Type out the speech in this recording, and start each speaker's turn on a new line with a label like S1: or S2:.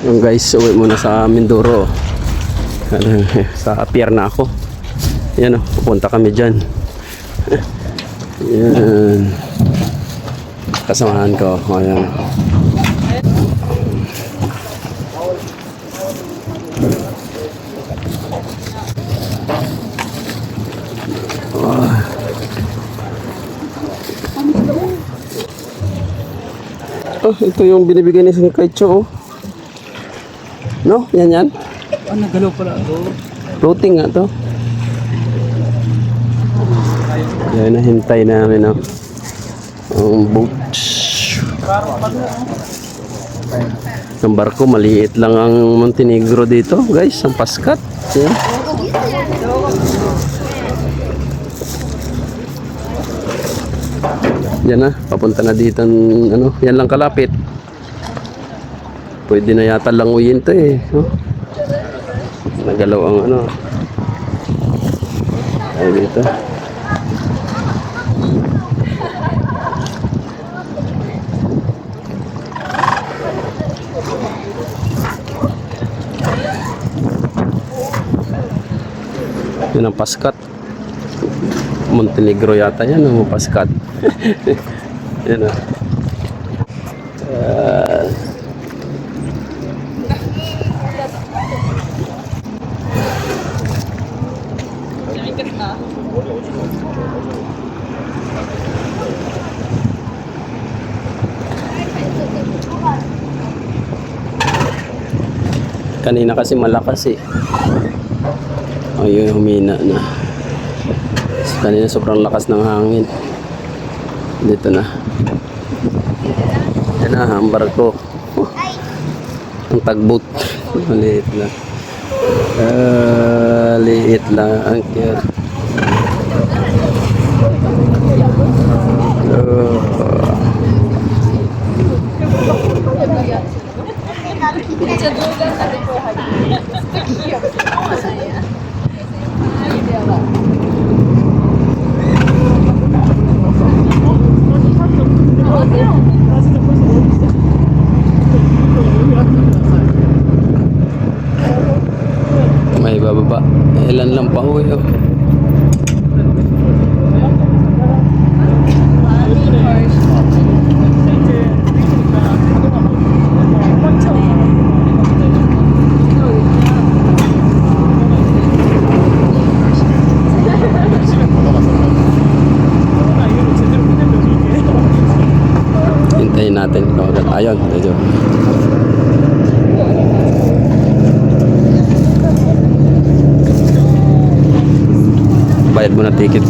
S1: Yung guys, uwi muna sa Mindoro. Sa pier na ako. Yan o, pupunta kami dyan. Yan. Kasamahan ko. Ayan. Oh, ito yung binibigay ni Kaicho. Oh. No? Yan.
S2: Ah, nagalaw pala ito.
S1: Floating nga to. Yan, nahintay namin. Oh. Ang boat. Ang barko, maliit lang ang Montenegro dito. Guys, ang Paskat. Yan. Yan na, papunta na dito ano, yan lang kalapit. Pwede na yata languyin to eh, no? Nagalaw ang ano. Ay dito. Yan ang Paskat. Montenegro yata yan, ang Paskat. Yan o. Kanina kasi malakas eh. Ayun, humina na. Kanina sobrang lakas ng hangin. Dito na. Yan na, ang barko. Ang tagboat. Maliit lang. Liit lang. Ang cute. May bababa. Ilan lang pa ho yun. Hintayin natin. Ayun, ayun. Bayad mo na ticket.